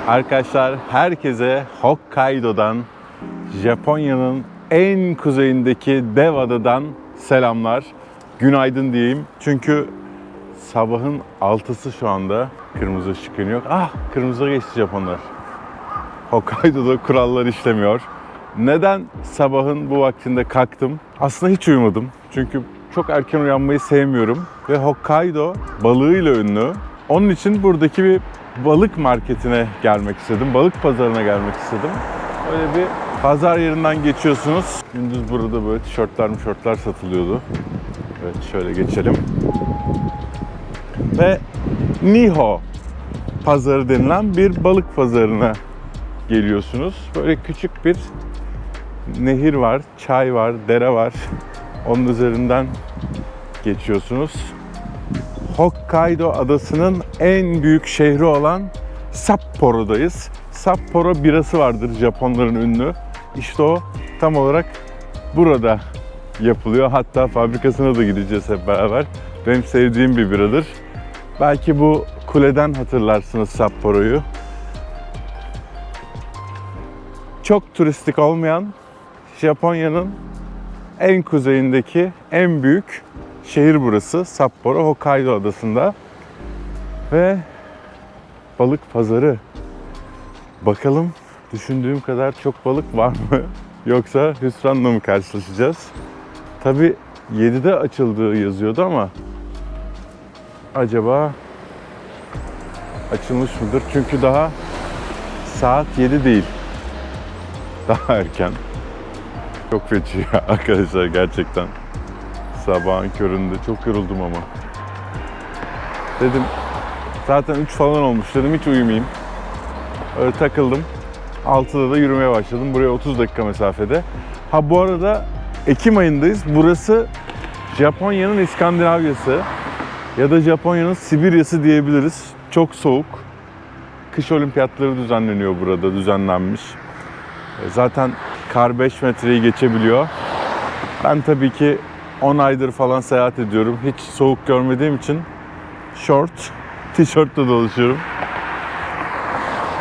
Arkadaşlar herkese Hokkaido'dan, Japonya'nın en kuzeyindeki dev adadan selamlar. Günaydın diyeyim. Çünkü sabahın 6'sı şu anda. Kırmızı ışık yanıyor. Kırmızıya geçti Japonlar. Hokkaido'da kurallar işlemiyor. Neden sabahın bu vaktinde kalktım? Aslında hiç uyumadım. Çünkü çok erken uyanmayı sevmiyorum. Ve Hokkaido balığıyla ünlü. Onun için buradaki bir balık marketine gelmek istedim. Balık pazarına gelmek istedim. Öyle bir pazar yerinden geçiyorsunuz. Gündüz burada böyle tişörtler satılıyordu. Evet, şöyle geçelim. Ve Niho pazarı denilen bir balık pazarına geliyorsunuz. Böyle küçük bir nehir var, çay var, dere var. Onun üzerinden geçiyorsunuz. Hokkaido adasının en büyük şehri olan Sapporo'dayız. Sapporo birası vardır Japonların ünlü. İşte o tam olarak burada yapılıyor. Hatta fabrikasına da gideceğiz hep beraber. Benim sevdiğim bir biradır. Belki bu kuleden hatırlarsınız Sapporo'yu. Çok turistik olmayan Japonya'nın en kuzeyindeki en büyük şehir burası. Sapporo, Hokkaido adasında. Ve balık pazarı. Bakalım düşündüğüm kadar çok balık var mı? Yoksa hüsranla mı karşılaşacağız? Tabii 7'de açıldığı yazıyordu ama acaba açılmış mıdır? Çünkü daha saat 7 değil. Daha erken. Çok feci ya arkadaşlar gerçekten. Sabahın köründe çok yoruldum ama. Dedim zaten 3 falan olmuş dedim hiç uyumayayım. Öyle takıldım. 6'da da yürümeye başladım. Buraya 30 dakika mesafede. Bu arada Ekim ayındayız. Burası Japonya'nın İskandinavyası ya da Japonya'nın Sibirya'sı diyebiliriz. Çok soğuk. Kış olimpiyatları düzenleniyor burada, düzenlenmiş. Zaten kar 5 metreyi geçebiliyor. Ben tabii ki 10 aydır falan seyahat ediyorum. Hiç soğuk görmediğim için short, tişörtle dolaşıyorum.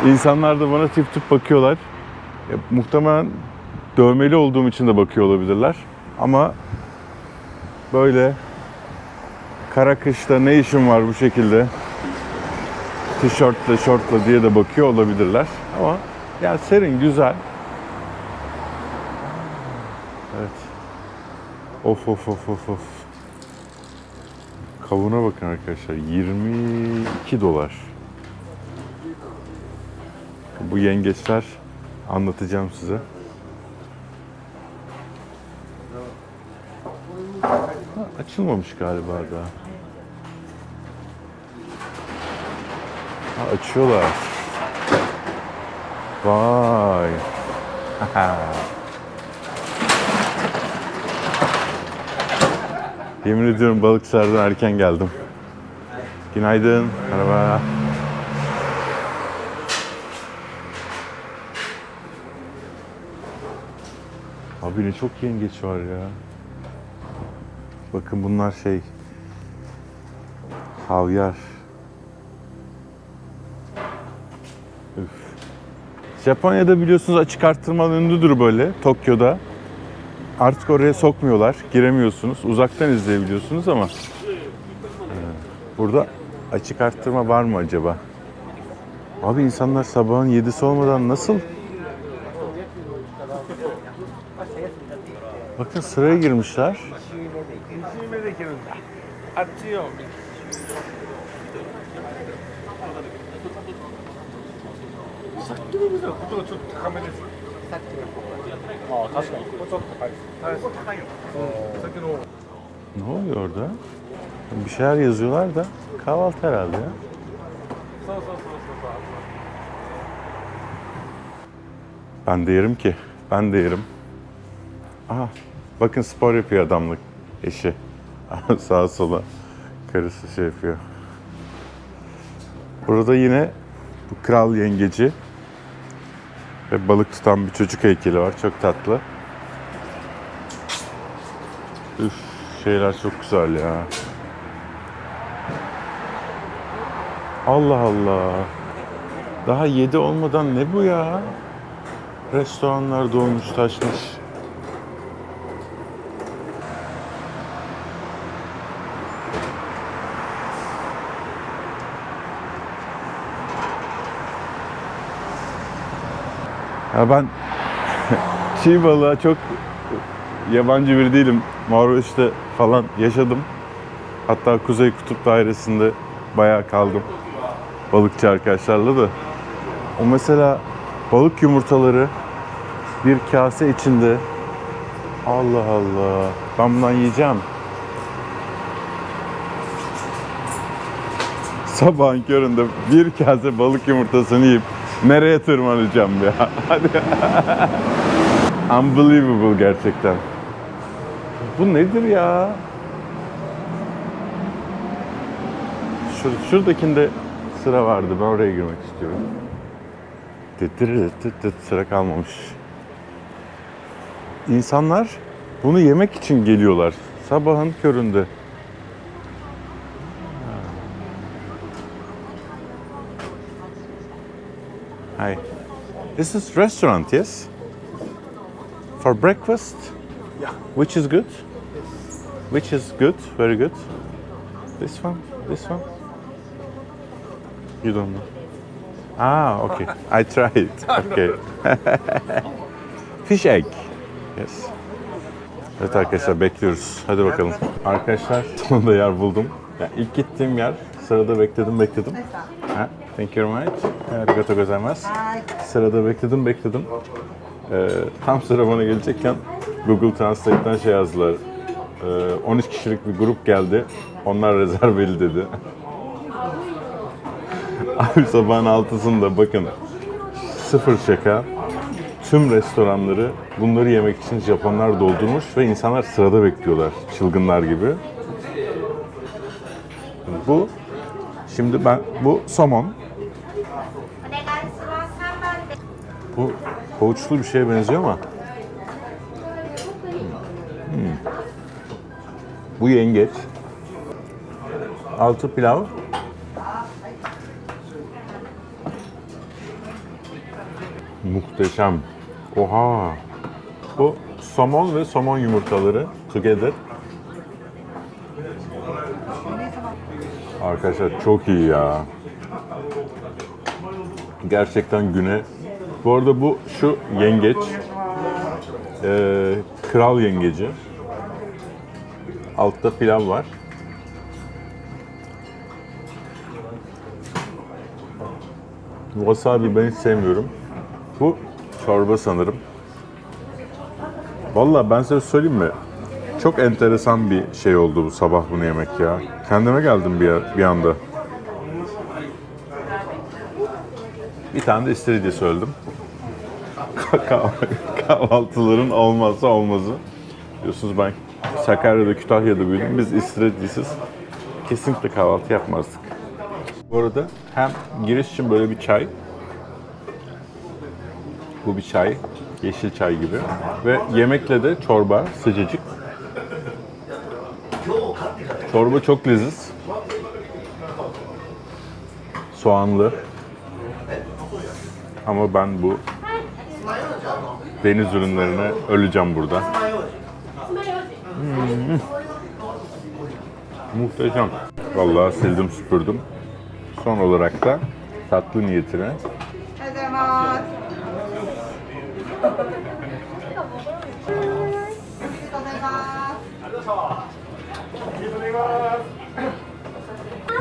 İnsanlar da bana tip tip bakıyorlar. Muhtemelen dövmeli olduğum için de bakıyor olabilirler. Ama böyle kara kışta ne işim var bu şekilde tişörtle, şortla diye de bakıyor olabilirler. Ama yani serin, güzel. Evet. Of. Kavuna bakın arkadaşlar. 22 dolar. Bu yengeçler anlatacağım size. Açılmamış galiba daha. Açıyorlar. Vay. Yemin ediyorum Balıkesir'den erken geldim. Günaydın. Merhaba. Abi ne çok yengeç var ya. Bakın bunlar havyar. Üf. Japonya'da biliyorsunuz açık arttırmalı ünlüdür böyle Tokyo'da. Artık oraya sokmuyorlar, giremiyorsunuz. Uzaktan izleyebiliyorsunuz ama burada açık arttırma var mı acaba? Abi insanlar sabahın 7'si olmadan nasıl? Bakın sıraya girmişler. Ne oluyor orada? Bir şeyler yazıyorlar da kahvaltı herhalde ya. Ben de yerim ki. Ben de yerim. Aha, bakın spor yapıyor adamlık eşi. Sağa sola karısı yapıyor. Burada yine bu kral yengeci ve balık tutan bir çocuk heykeli var. Çok tatlı. Üf, şeyler çok güzel ya. Allah Allah. Daha 7 olmadan ne bu ya? Restoranlar dolmuş taşmış. Ya ben çiğ balığa çok yabancı biri değilim. Norveç'te falan yaşadım. Hatta Kuzey Kutup Dairesi'nde bayağı kaldım. Balıkçı arkadaşlarla da. O mesela balık yumurtaları bir kase içinde. Allah Allah. Ben bundan yiyeceğim. Sabahın köründe bir kase balık yumurtasını yiyip nereye tırmanacağım ya? Hadi. Unbelievable gerçekten. Bu nedir ya? Şuradakinde sıra vardı. Ben oraya girmek istiyorum. Sıra kalmamış. İnsanlar bunu yemek için geliyorlar. Sabahın köründe. Hi. This is restaurant, yes? For breakfast? Yeah. Which is good? Which is good? Very good. This one? This one? You don't know. Ah, okay. I tried. Okay. Fish egg. Yes. Evet arkadaşlar bekliyoruz. Hadi bakalım. Arkadaşlar sonunda yer buldum. Yani ilk gittiğim yer sırada bekledim. Ha, thank you very much. Arigato gozaimasu. Sırada bekledim. Tam sıra bana gelecekken Google Translate'ten şey yazdılar. 13 kişilik bir grup geldi. Onlar rezerveli dedi. Abi sabahın 6'sında bakın. Sıfır şaka. Tüm restoranları bunları yemek için Japonlar doldurmuş ve insanlar sırada bekliyorlar. Çılgınlar gibi. Bu şimdi bu somon. Bu havuçlu bir şeye benziyor ama. Bu yengeç. Altı pilav. Muhteşem. Oha. Bu somon ve somon yumurtaları together. Arkadaşlar çok iyi ya. Gerçekten güne. Bu arada şu yengeç. Kral yengeci. Altta pilav var. Wasabi ben hiç sevmiyorum. Bu çorba sanırım. Vallahi ben size söyleyeyim mi? Çok enteresan bir şey oldu bu sabah bunu yemek ya. Kendime geldim bir anda. Bir tane de istiridye söyledim. Kahvaltıların olmazsa olmazı. Biliyorsunuz ben Sakarya'da, Kütahya'da büyüdüm. Biz istiridyesiz kesinlikle kahvaltı yapmazdık. Bu arada hem giriş için böyle bir çay. Bu bir çay. Yeşil çay gibi. Ve yemekle de çorba, sıcacık. Çorba çok leziz. Soğanlı. Ama ben bu deniz ürünlerine öleceğim burada. Muhteşem. Vallahi sildim süpürdüm. Son olarak da tatlı niyetine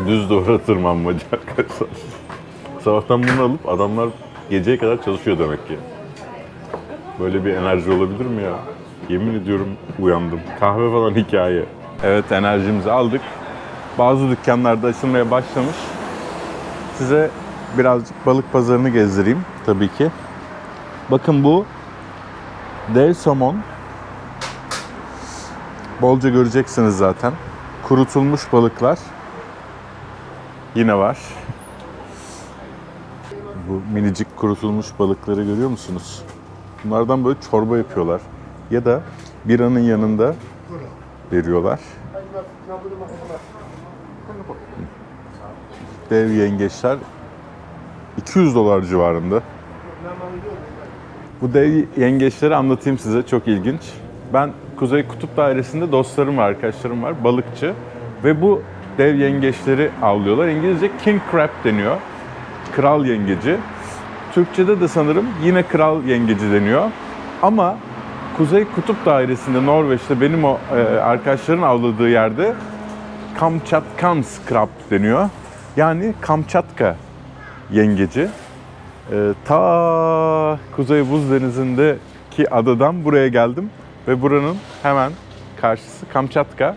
düz duvara tırmanmacı arkadaşlar. Sabahtan bunu alıp adamlar geceye kadar çalışıyor demek ki. Böyle bir enerji olabilir mi ya? Yemin ediyorum uyandım. Kahve falan hikaye. Evet, enerjimizi aldık. Bazı dükkanlarda açılmaya başlamış. Size birazcık balık pazarını gezdireyim tabii ki. Bakın bu dev somon. Bolca göreceksiniz zaten. Kurutulmuş balıklar yine var. Bu minicik kurutulmuş balıkları görüyor musunuz? Bunlardan böyle çorba yapıyorlar. Ya da biranın yanında veriyorlar. Dev yengeçler $200 civarında. Bu dev yengeçleri anlatayım size, çok ilginç. Ben Kuzey Kutup Dairesi'nde dostlarım var, arkadaşlarım var, balıkçı. Ve bu dev yengeçleri avlıyorlar. İngilizce king crab deniyor. Kral yengeci. Türkçe'de de sanırım yine kral yengeci deniyor. Ama Kuzey Kutup Dairesi'nde Norveç'te benim o arkadaşların avladığı yerde Kamchatkans crab deniyor. Yani Kamçatka yengeci. Ta Kuzey Buz Denizi'ndeki adadan buraya geldim. Ve buranın hemen karşısı Kamçatka.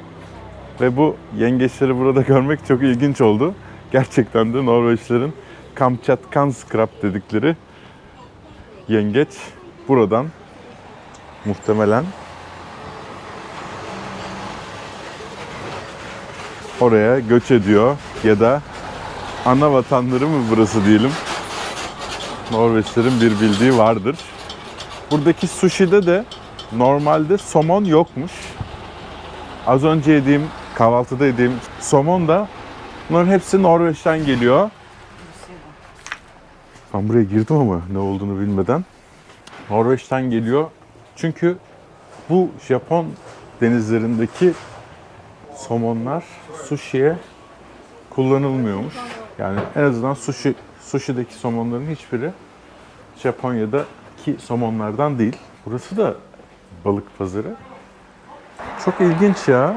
Ve bu yengeçleri burada görmek çok ilginç oldu. Gerçekten de Norveçlerin Kamchatkans crab dedikleri yengeç buradan muhtemelen oraya göç ediyor ya da ana vatanları mı burası diyelim. Norveçlerin bir bildiği vardır. Buradaki sushi'de de normalde somon yokmuş. Az önce yediğim, kahvaltıda yediğim somon da bunların hepsi Norveç'ten geliyor. Ben buraya girdim ama ne olduğunu bilmeden. Norveç'ten geliyor. Çünkü bu Japon denizlerindeki somonlar sushi'ye kullanılmıyormuş. Yani en azından sushi'deki somonların hiçbiri Japonya'daki somonlardan değil. Burası da balık pazarı. Çok ilginç ya.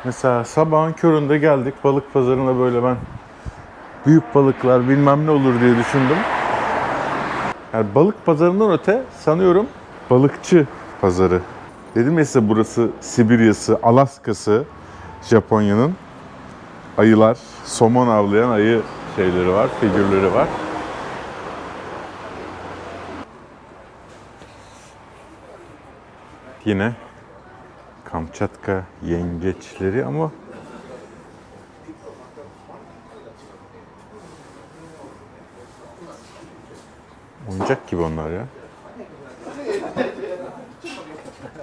Mesela sabahın köründe geldik balık pazarına, böyle ben büyük balıklar bilmem ne olur diye düşündüm. Yani balık pazarından öte sanıyorum balıkçı pazarı. Dedim ya size, burası Sibirya'sı, Alaska'sı Japonya'nın. Ayılar, somon avlayan ayı şeyleri var, figürleri var. Yine Kamçatka yengeçleri ama oyuncak gibi onlar ya.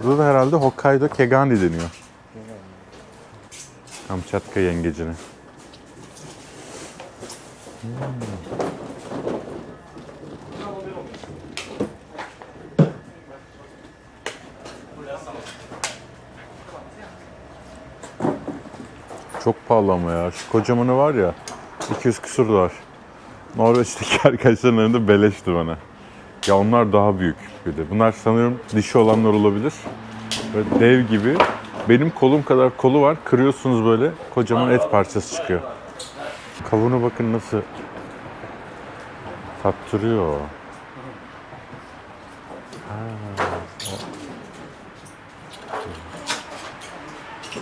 Burada da herhalde Hokkaido Kegani deniyor. Kamçatka yengecine. Çok pahalı ama ya. Şu kocamanı var ya, 200 küsur dolar. Norveç'teki arkadaşların önünde beleşti bana. Ya onlar daha büyük bir de. Bunlar sanıyorum dişi olanlar olabilir. Böyle dev gibi. Benim kolum kadar kolu var. Kırıyorsunuz böyle, kocaman et parçası çıkıyor. Kavunu bakın nasıl tattırıyor.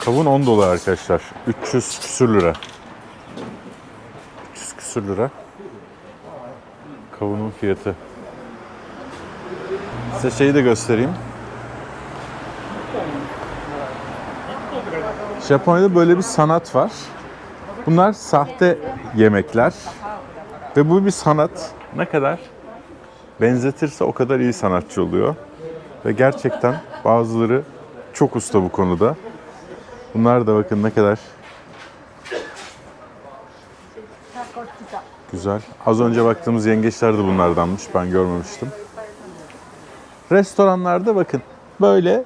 Kavun $10 arkadaşlar. 300 küsür lira. 300 küsür lira. Kavunun fiyatı. Size şeyi de göstereyim. Japonya'da böyle bir sanat var. Bunlar sahte yemekler. Ve bu bir sanat. Ne kadar benzetirse o kadar iyi sanatçı oluyor. Ve gerçekten bazıları çok usta bu konuda. Bunlar da bakın ne kadar güzel. Az önce baktığımız yengeçler de bunlardanmış. Ben görmemiştim. Restoranlarda bakın böyle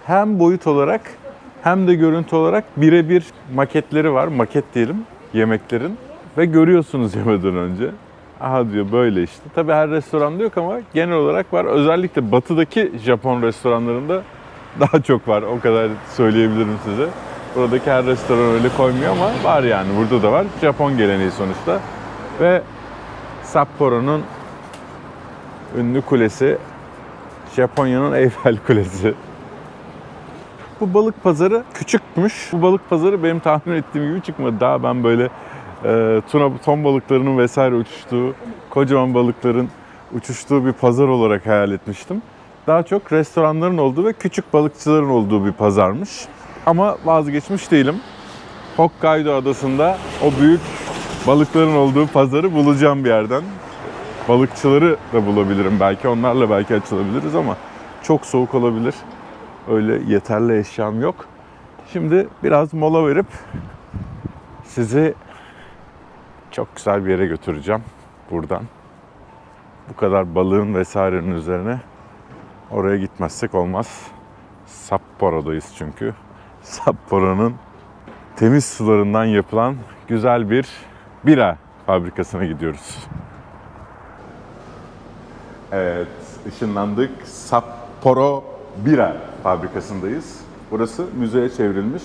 hem boyut olarak hem de görüntü olarak birebir maketleri var. Maket diyelim yemeklerin. Ve görüyorsunuz yemeden önce. Aha diyor böyle işte. Tabii her restoranda yok ama genel olarak var. Özellikle batıdaki Japon restoranlarında daha çok var. O kadar söyleyebilirim size. Buradaki her restoran öyle koymuyor ama var yani. Burada da var. Japon geleneği sonuçta. Ve Sapporo'nun ünlü kulesi, Japonya'nın Eyfel Kulesi. Bu balık pazarı küçükmüş. Bu balık pazarı benim tahmin ettiğim gibi çıkmadı. Daha ben böyle ton balıklarının vesaire uçuştuğu, kocaman balıkların uçuştuğu bir pazar olarak hayal etmiştim. Daha çok restoranların olduğu ve küçük balıkçıların olduğu bir pazarmış. Ama vazgeçmiş değilim. Hokkaido adasında o büyük balıkların olduğu pazarı bulacağım bir yerden. Balıkçıları da bulabilirim belki. Onlarla belki açılabiliriz ama çok soğuk olabilir. Öyle yeterli eşyam yok. Şimdi biraz mola verip sizi çok güzel bir yere götüreceğim buradan. Bu kadar balığın vesairenin üzerine oraya gitmezsek olmaz. Sapporo'dayız çünkü. Sapporo'nun temiz sularından yapılan güzel bir bira fabrikasına gidiyoruz. Evet, ışınlandık. Sapporo Bira fabrikasındayız. Burası müzeye çevrilmiş.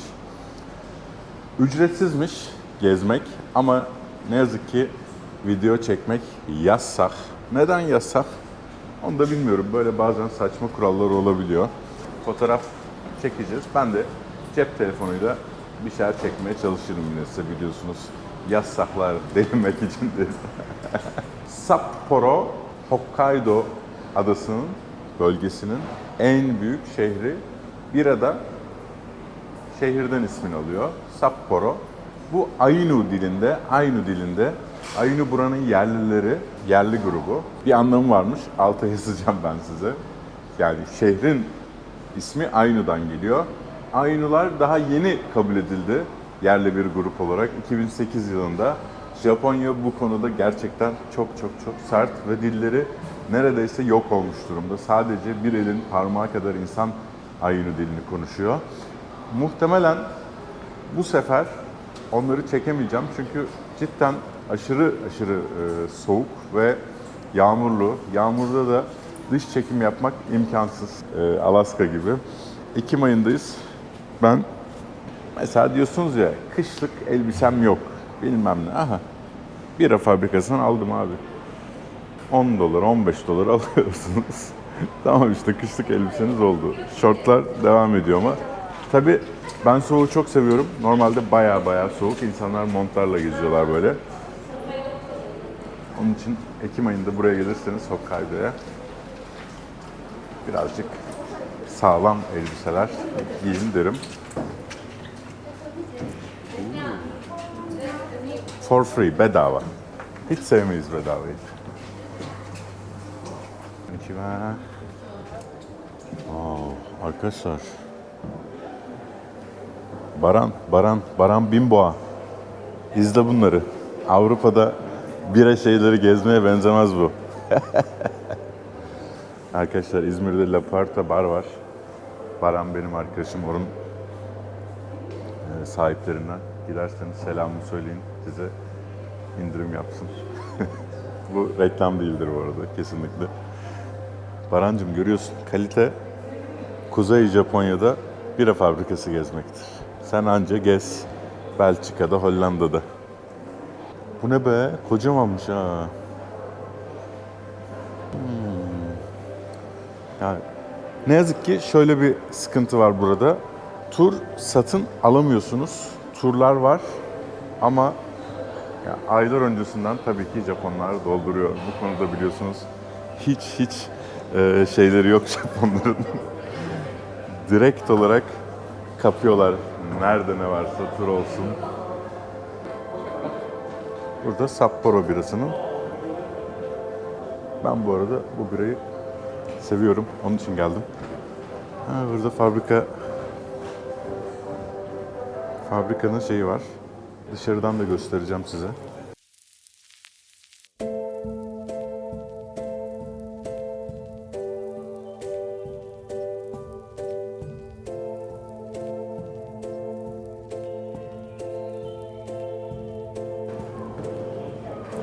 Ücretsizmiş gezmek ama ne yazık ki video çekmek yasak. Neden yasak? Onu da bilmiyorum. Böyle bazen saçma kurallar olabiliyor. Fotoğraf çekeceğiz. Ben de cep telefonuyla bir şeyler çekmeye çalışırım yine size biliyorsunuz. Yasaklar denemek içindir. Sapporo, Hokkaido adasının, bölgesinin en büyük şehri. Birada şehirden ismini alıyor. Sapporo. Bu Ainu dilinde. Ainu buranın yerlileri, yerli grubu. Bir anlamı varmış. Alta yazacağım ben size. Yani şehrin ismi Ainu'dan geliyor. Ainular daha yeni kabul edildi yerli bir grup olarak. 2008 yılında. Japonya bu konuda gerçekten çok sert ve dilleri neredeyse yok olmuş durumda. Sadece bir elin parmağı kadar insan Ainu dilini konuşuyor. Muhtemelen bu sefer onları çekemeyeceğim çünkü cidden aşırı soğuk ve yağmurlu. Yağmurda da dış çekim yapmak imkansız. Alaska gibi. Ekim ayındayız. Ben mesela diyorsunuz ya kışlık elbisem yok bilmem ne. Aha bira fabrikasından aldım abi. 10 dolar 15 dolar alıyorsunuz. Tamam işte kışlık elbiseniz oldu. Şortlar devam ediyor ama tabii ben soğuğu çok seviyorum. Normalde baya soğuk. İnsanlar montlarla geziyorlar böyle. Onun için Ekim ayında buraya gelirseniz Hokkaido'ya birazcık sağlam elbiseler giyin derim. For free, bedava. Hiç sevmeyiz bedavayı. Konnichiwa. Arkadaşlar. Baran Bimboğa. İzle bunları. Avrupa'da bira şeyleri gezmeye benzemez bu. Arkadaşlar İzmir'de La Puerta bar var. Baran benim arkadaşım. Onun sahiplerinden. Dilerseniz selamımı söyleyin. Size indirim yapsın. Bu reklam değildir bu arada kesinlikle. Barancığım görüyorsun kalite Kuzey Japonya'da bira fabrikası gezmektir. Sen anca gez Belçika'da, Hollanda'da. Bu ne be? Kocamanmış ha. Yani ne yazık ki şöyle bir sıkıntı var burada. Tur satın alamıyorsunuz. Turlar var ama aylar öncesinden tabii ki Japonlar dolduruyor. Bu konuda biliyorsunuz hiç şeyleri yok Japonların. Direkt olarak kapıyorlar. Nerede ne varsa tur olsun. Burada Sapporo birasının. Ben bu arada bu birayı seviyorum. Onun için geldim. Burada fabrikanın şeyi var. Dışarıdan da göstereceğim size.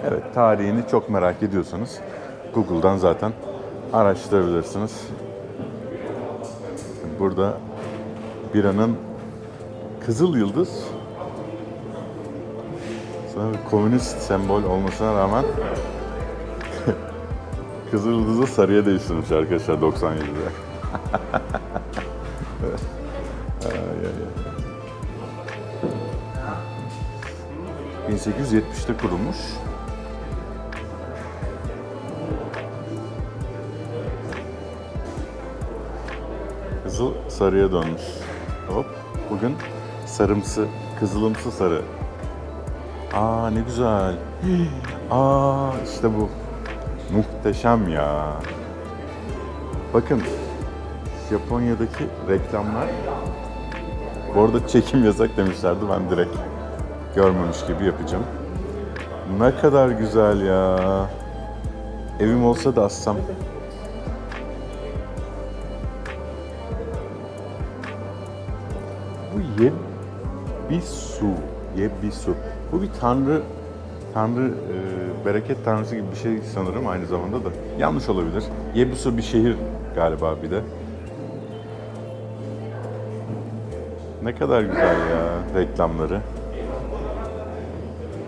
Evet, tarihini çok merak ediyorsanız Google'dan zaten araştırabilirsiniz. Burada biranın Kızıl Yıldız komünist sembol olmasına rağmen Kızıl Yıldız'ı sarıya değiştirmiş arkadaşlar 97'de. 1870'te kurulmuş. Kızıl sarıya dönmüş. Hop. Bugün sarımsı, kızılımsı sarı. Ne güzel. İşte bu. Muhteşem ya. Bakın. Japonya'daki reklamlar. Bu arada çekim yasak demişlerdi. Ben direkt görmemiş gibi yapacağım. Ne kadar güzel ya. Evim olsa da assam. Bu Yebisu. Yebisu. Bu bir tanrı, bereket tanrısı gibi bir şey sanırım aynı zamanda da. Yanlış olabilir. Yebisu bir şehir galiba bir de. Ne kadar güzel ya reklamları.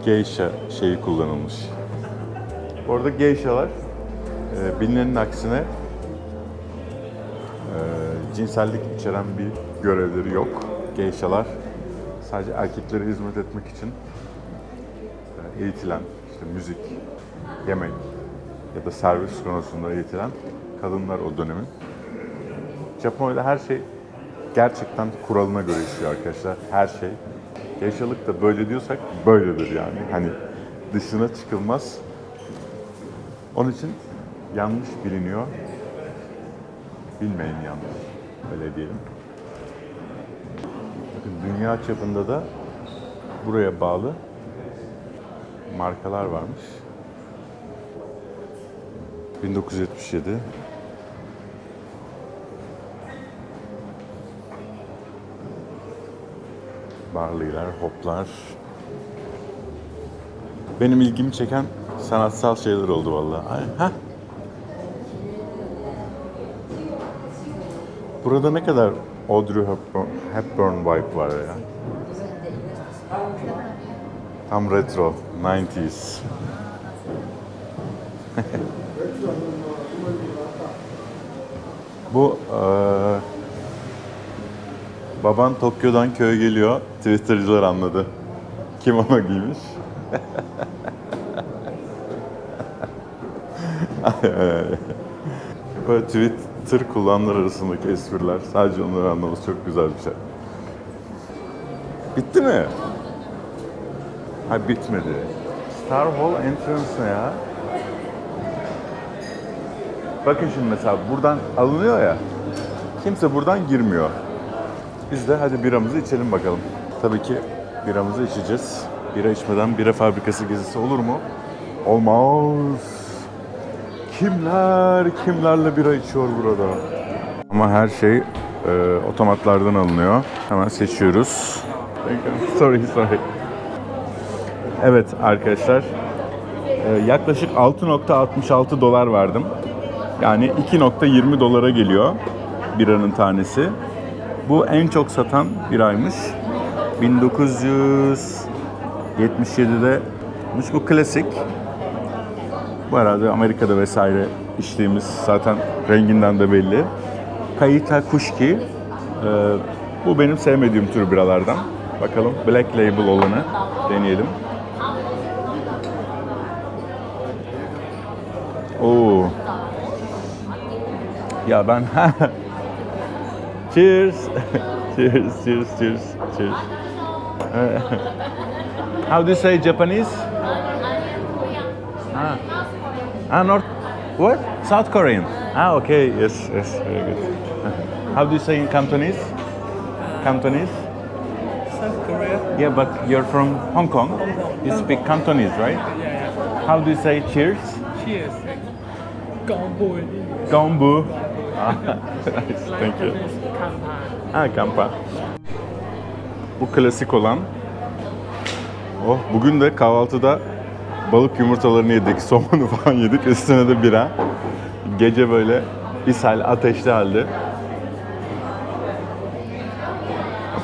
Geisha şeyi kullanılmış. Orada geishalar bilinenin aksine cinsellik içeren bir görevleri yok. Geishalar sadece erkeklere hizmet etmek için eğitilen, işte müzik, yemek ya da servis konusunda eğitilen kadınlar o dönemin. Japonya'da her şey gerçekten kuralına göre işliyor arkadaşlar. Her şey. Geishalık da böyle diyorsak böyledir yani. Hani dışına çıkılmaz. Onun için yanlış biliniyor. Bilmeyin yanlış. Öyle diyelim. Bakın dünya çapında da buraya bağlı markalar varmış. 1977. Barley'ler, hoplar. Benim ilgimi çeken sanatsal şeyler oldu vallahi. Heh. Burada ne kadar Audrey Hepburn vibe var ya. Tam retro, 90s. Bu baban Tokyo'dan köye geliyor. Twitter'cılar anladı. Kim ona giymiş? Böyle Twitter kullananlar arasındaki espriler, sadece onları anlaması çok güzel bir şey. Bitti mi? Ha bitmedi. Star Hall Entrance ne ya? Bakın şimdi mesela buradan alınıyor ya. Kimse buradan girmiyor. Biz de hadi biramızı içelim bakalım. Tabii ki biramızı içeceğiz. Bira içmeden bira fabrikası gezisi olur mu? Olmaz. Kimlerle bira içiyor burada? Ama her şey otomatlardan alınıyor. Hemen seçiyoruz. Sorry. Evet arkadaşlar. Yaklaşık 6.66 dolar verdim. Yani 2.20 dolara geliyor biranın tanesi. Bu en çok satan biraymış. 1977'de bu klasik. Bu herhalde Amerika'da vesaire içtiğimiz, zaten renginden de belli. Kayita Kushki. Bu benim sevmediğim tür biralardan. Bakalım Black Label olanı deneyelim. Oo. Ya ben cheers. cheers. How do you say Japanese? North what? South Korean. Okay. Yes, very good. How do you say in Cantonese? Cantonese? South Korea. Yeah, but you're from Hong Kong. You speak Cantonese, right? Yeah. How do you say cheers? Cheers. Gombo. Gombu. Nice, thank you. Kampa. Bu klasik olan. Oh, bugün de kahvaltıda balık yumurtalarını yedik, somonu falan yedik. Üstüne de bira. Gece böyle ishal, ateşli halde.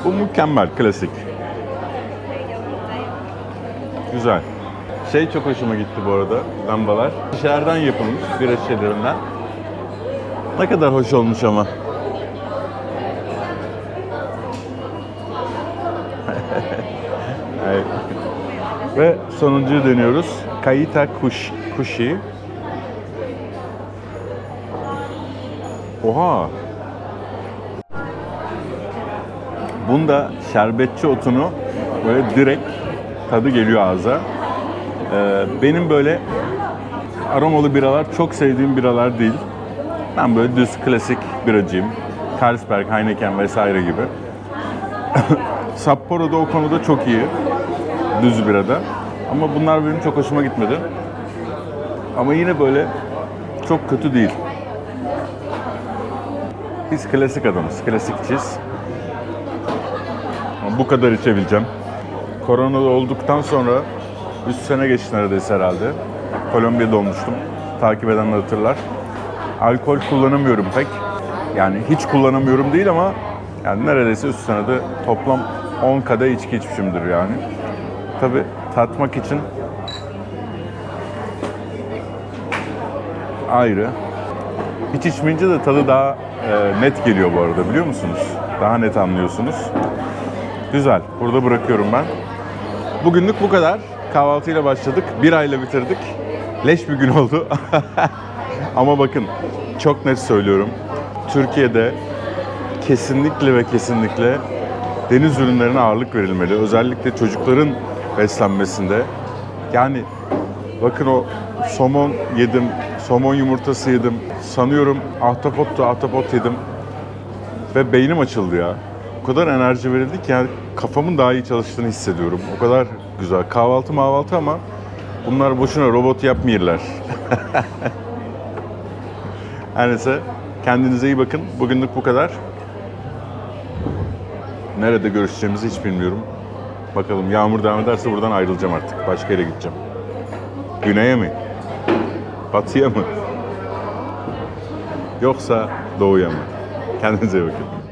Bu mükemmel, klasik. Güzel. Şey çok hoşuma gitti bu arada, lambalar. Şişelerden yapılmış, bira şişelerinden. Ne kadar hoş olmuş ama. Evet. Ve sonuncuyu deniyoruz. Kayita Kushi. Oha! Bunda şerbetçi otunu böyle direkt tadı geliyor ağza. Benim böyle aromalı biralar çok sevdiğim biralar değil. Ben böyle düz klasik biracıyım. Carlsberg, Heineken vesaire gibi. Sapporo'da o konuda çok iyi. Düz birada. Ama bunlar benim çok hoşuma gitmedi. Ama yine böyle çok kötü değil. Biz klasik adamız, klasik içiz. Ama bu kadar içebileceğim. Korona olduktan sonra 3 sene geçti neredeyse herhalde. Kolombiya'da olmuştum. Takip edenler hatırlar. Alkol kullanamıyorum pek. Yani hiç kullanamıyorum değil ama yani neredeyse 3 senede toplam 10 kadeh içki içmişimdir yani. Tabii tatmak için ayrı. Hiç içmeyince de tadı daha net geliyor bu arada, biliyor musunuz? Daha net anlıyorsunuz. Güzel. Burada bırakıyorum ben. Bugünlük bu kadar. Kahvaltıyla başladık. Birayla bitirdik. Leş bir gün oldu. Ama bakın, çok net söylüyorum. Türkiye'de kesinlikle ve kesinlikle deniz ürünlerine ağırlık verilmeli. Özellikle çocukların beslenmesinde. Yani bakın, o somon yedim, somon yumurtası yedim. Sanıyorum ahtapot yedim. Ve beynim açıldı ya. O kadar enerji verildi ki yani kafamın daha iyi çalıştığını hissediyorum. O kadar güzel. Kahvaltı ama bunlar boşuna robot yapmıyorlar. Her neyse, kendinize iyi bakın. Bugünlük bu kadar. Nerede görüşeceğimizi hiç bilmiyorum. Bakalım, yağmur devam ederse buradan ayrılacağım artık. Başka yere gideceğim. Güneye mi? Batıya mı? Yoksa doğuya mı? Kendinize iyi bakın.